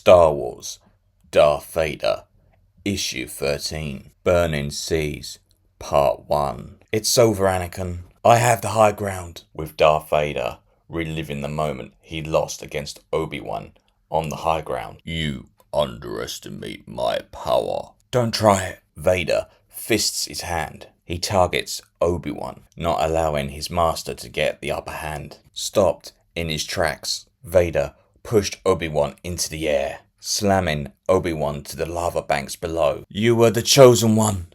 Star Wars, Darth Vader, Issue 13, Burning Seas, Part 1. It's over, Anakin. I have the high ground. With Darth Vader reliving the moment he lost against Obi-Wan on the high ground. You underestimate my power. Don't try it. Vader fists his hand. He targets Obi-Wan, not allowing his master to get the upper hand. Stopped in his tracks, Vader pushed Obi-Wan into the air, slamming Obi-Wan to the lava banks below. You were the chosen one.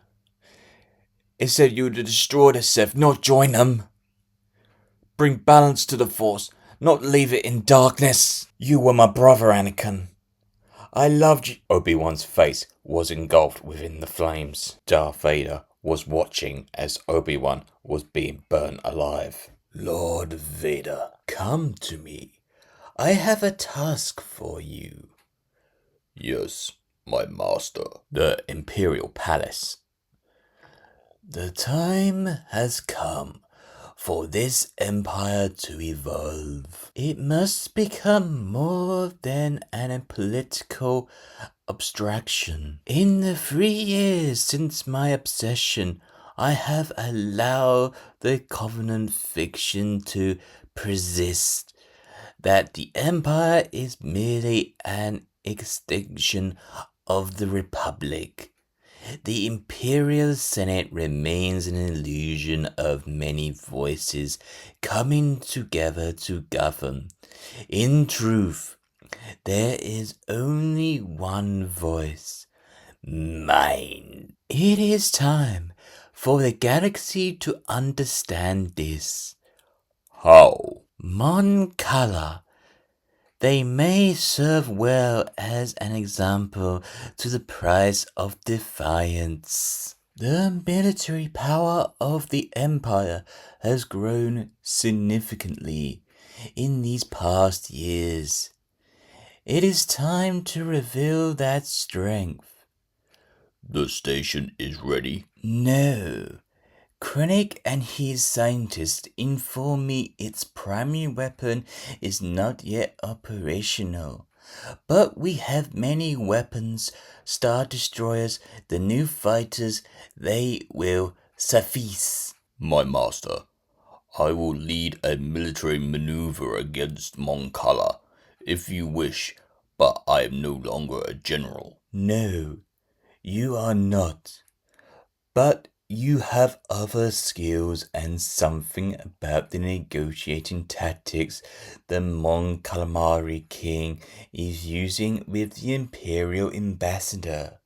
It said you were to destroy the Sith, not join them. Bring balance to the Force, not leave it in darkness. You were my brother, Anakin. I loved you. Obi-Wan's face was engulfed within the flames. Darth Vader was watching as Obi-Wan was being burnt alive. Lord Vader, come to me. I have a task for you. Yes, my master. The Imperial Palace. The time has come for this empire to evolve. It must become more than a political abstraction. In the 3 years since my obsession, I have allowed the Covenant fiction to persist, that the Empire is merely an extension of the Republic. The Imperial Senate remains an illusion of many voices coming together to govern. In truth, there is only one voice, mine. It is time for the galaxy to understand this. How? Mon Cala. They may serve well as an example to the price of defiance. The military power of the Empire has grown significantly in these past years. It is time to reveal that strength. The station is ready? No. Krennic and his scientists inform me its primary weapon is not yet operational. But we have many weapons, Star Destroyers, the new fighters, they will suffice. My master, I will lead a military maneuver against Mon Cala, if you wish, but I am no longer a general. No, you are not. But you have other skills and something about the negotiating tactics the Mon Calamari King is using with the Imperial Ambassador.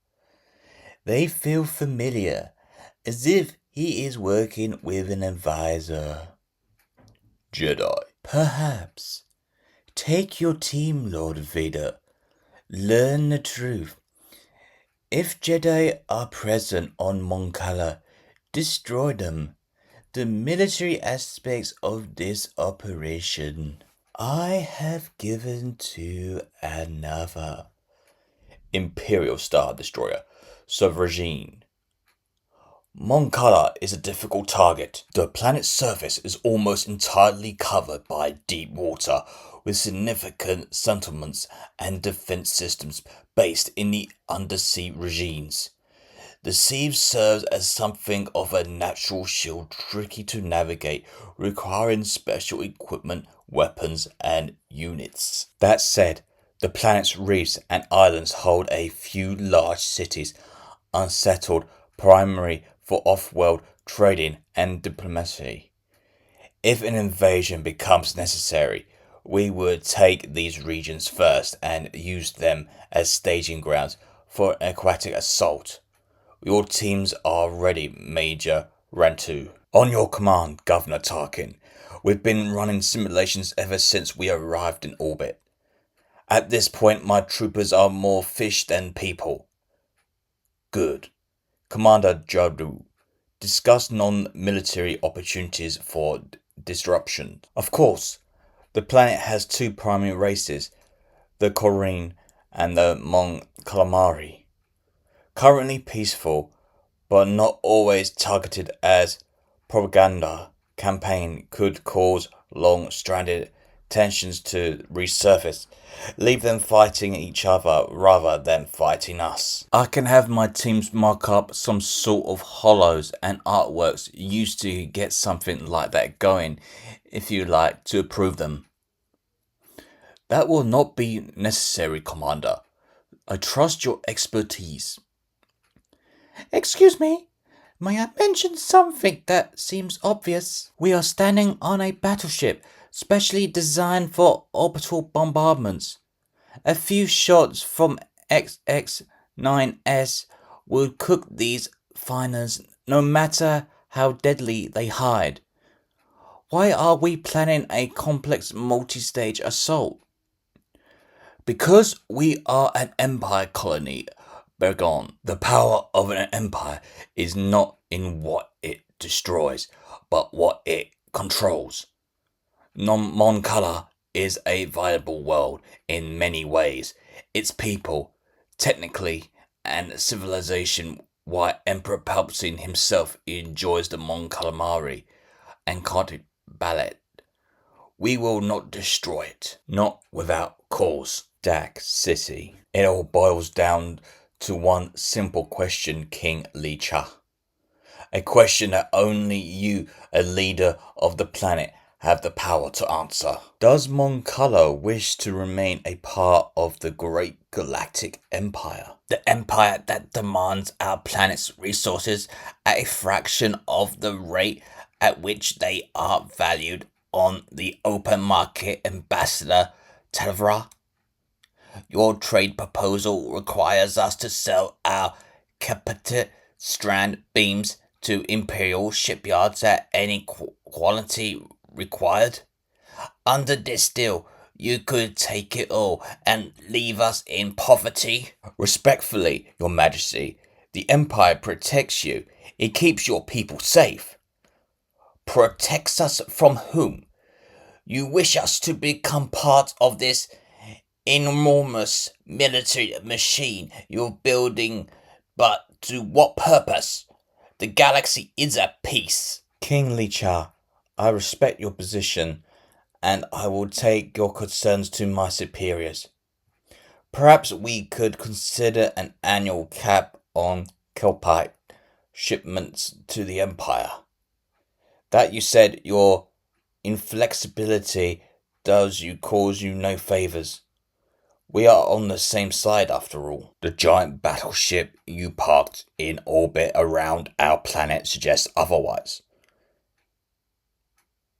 They feel familiar, as if he is working with an advisor. Jedi. Perhaps. Take your team, Lord Vader. Learn the truth. If Jedi are present on Mon Cala, destroy them. The military aspects of this operation I have given to another. Imperial Star Destroyer, Sovereign. Mon Cala is a difficult target. The planet's surface is almost entirely covered by deep water, with significant settlements and defense systems based in the undersea regimes. The sea serves as something of a natural shield, tricky to navigate, requiring special equipment, weapons, and units. That said, the planet's reefs and islands hold a few large cities, unsettled, primary for off-world trading and diplomacy. If an invasion becomes necessary, we would take these regions first and use them as staging grounds for an aquatic assault. Your teams are ready, Major Rantu. On your command, Governor Tarkin. We've been running simulations ever since we arrived in orbit. At this point, my troopers are more fish than people. Good. Commander Jadu, discuss non-military opportunities for disruption. Of course. The planet has two primary races, the Corrine and the Mon Calamari. Currently peaceful, but not always targeted as propaganda campaign could cause long-stranded tensions to resurface. Leave them fighting each other rather than fighting us. I can have my teams mark up some sort of hollows and artworks used to get something like that going, if you like to approve them. That will not be necessary, Commander. I trust your expertise. Excuse me, may I mention something that seems obvious? We are standing on a battleship specially designed for orbital bombardments. A few shots from XX-9S will cook these finers no matter how deadly they hide. Why are we planning a complex multi-stage assault? Because we are an Empire colony, Bergon. The power of an Empire is not in what it destroys, but what it controls. Mon Cala is a viable world in many ways. Its people, technically, and civilization, why Emperor Palpatine himself enjoys the Mon Calamari and can't ballot. We will not destroy it, not without cause. Dak City. It all boils down to one simple question, King Licha. A question that only you, a leader of the planet, have the power to answer. Does Mon Cala wish to remain a part of the great Galactic Empire? The empire that demands our planet's resources at a fraction of the rate at which they are valued on the open market, Ambassador Tavra? Your trade proposal requires us to sell our Capita Strand beams to Imperial shipyards at any quality required. Under this deal, you could take it all and leave us in poverty. Respectfully, Your Majesty, the Empire protects you. It keeps your people safe. Protects us from whom? You wish us to become part of this enormous military machine you're building, but to what purpose? The galaxy is at peace. King Licha, I respect your position, and I will take your concerns to my superiors. Perhaps we could consider an annual cap on Kelpite shipments to the Empire. That you said your inflexibility does you cause you no favors. We are on the same side after all. The giant battleship you parked in orbit around our planet suggests otherwise.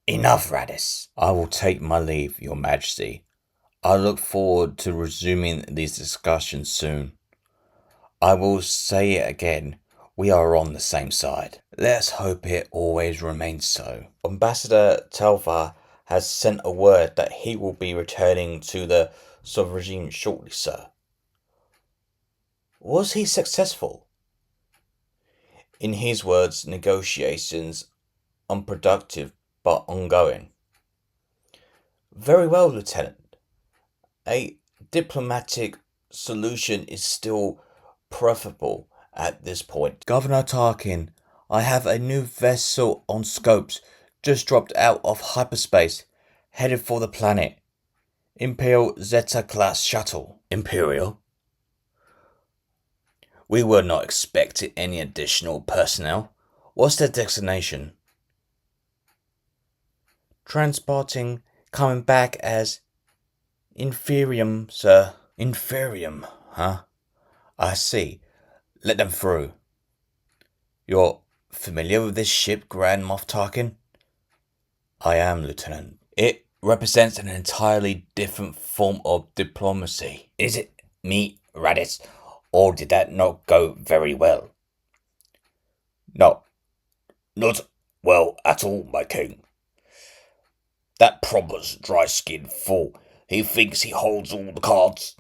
Enough, Radis. I will take my leave, Your Majesty. I look forward to resuming these discussions soon. I will say it again, we are on the same side. Let's hope it always remains so. Ambassador Telvar has sent a word that he will be returning to the Sovereign shortly, sir. Was he successful? In his words, negotiations unproductive but ongoing. Very well, Lieutenant. A diplomatic solution is still preferable at this point. Governor Tarkin, I have a new vessel on scopes, just dropped out of hyperspace, headed for the planet. Imperial Zeta-class shuttle. Imperial? We were not expecting any additional personnel. What's their destination? Transporting, coming back as Inferium, sir. Inferium, huh? I see. Let them through. You're familiar with this ship, Grand Moff Tarkin? I am, Lieutenant. It represents an entirely different form of diplomacy. Is it me, Raditz, or did that not go very well? No, not well at all, my king. That proba's dry-skinned fool. He thinks he holds all the cards.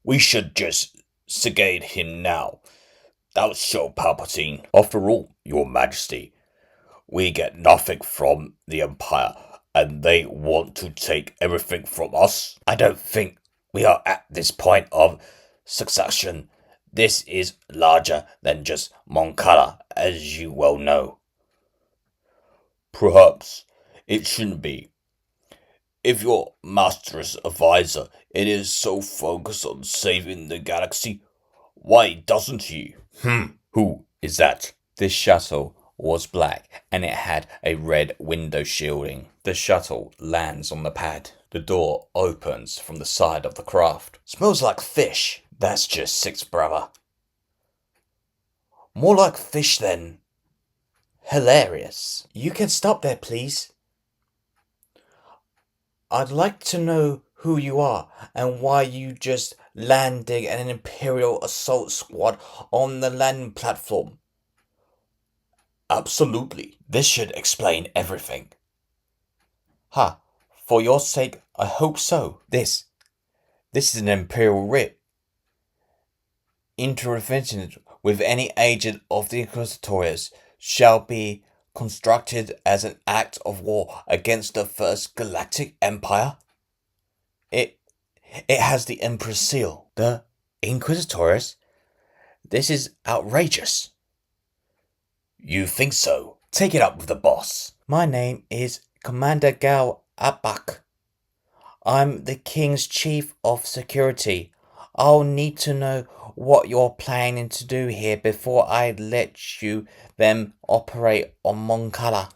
We should just segate him now. That'll show Palpatine. After all, Your Majesty, we get nothing from the Empire, and they want to take everything from us. I don't think we are at this point of succession. This is larger than just Mon Cala, as you well know. Perhaps it shouldn't be. If your master's advisor it is so focused on saving the galaxy, why doesn't he? Who is that? This shuttle was black and it had a red window shielding. The shuttle lands on the pad. The door opens from the side of the craft. Smells like fish. That's just six, brother. More like fish then. Hilarious. You can stop there, please. I'd like to know who you are and why you just landed an Imperial assault squad on the landing platform. Absolutely. This should explain everything. For your sake, I hope so. This is an Imperial writ. Intervention with any agent of the Inquisitors shall be constructed as an act of war against the First Galactic Empire. It has the Emperor's seal. The Inquisitors? This is outrageous. You think so? Take it up with the boss. My name is Commander Gal Abak. I'm the King's Chief of Security. I'll need to know what you're planning to do here before I let you them operate on Moncala.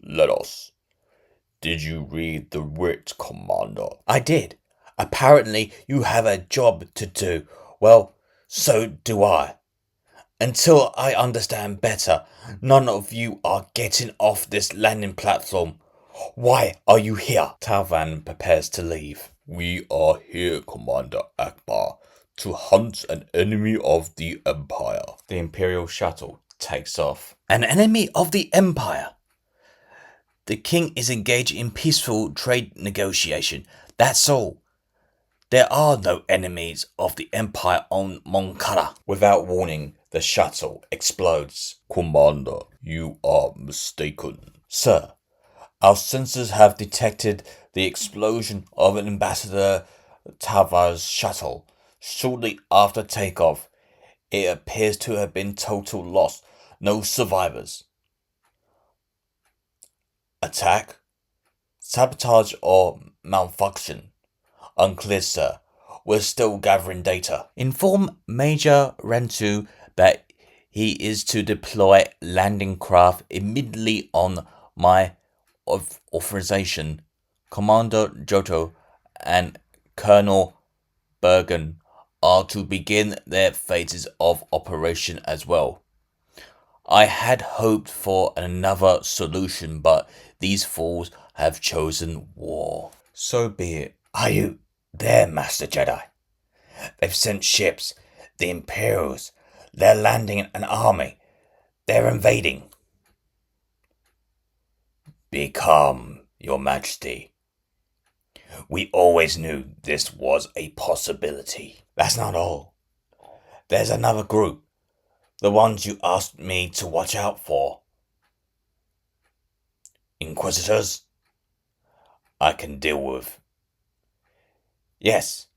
Let us. Did you read the writ, Commander? I did. Apparently you have a job to do. Well, so do I. Until I understand better, none of you are getting off this landing platform. Why are you here? Talvan prepares to leave. We are here, Commander Akbar, to hunt an enemy of the Empire. The Imperial shuttle takes off. An enemy of the Empire? The king is engaged in peaceful trade negotiation. That's all. There are no enemies of the Empire on Moncala. Without warning, the shuttle explodes. Commander, you are mistaken. Sir, our sensors have detected the explosion of an Ambassador Tava's shuttle. Shortly after takeoff, it appears to have been total loss. No survivors. Attack? Sabotage or malfunction? Unclear, sir. We're still gathering data. Inform Major Rentu that he is to deploy landing craft immediately on my authorization. Commander Joto and Colonel Bergen are to begin their phases of operation as well. I had hoped for another solution, but these fools have chosen war. So be it. Are you there, Master Jedi? They've sent ships, the Imperials. They're landing an army. They're invading. Be calm, Your Majesty. We always knew this was a possibility. That's not all. There's another group. The ones you asked me to watch out for. Inquisitors? I can deal with. Yes,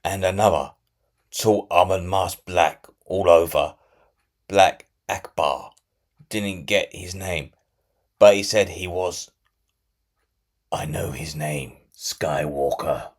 and another. Tall armored mask black all over. Black Akbar. Didn't get his name, but he said he was. I know his name. Skywalker.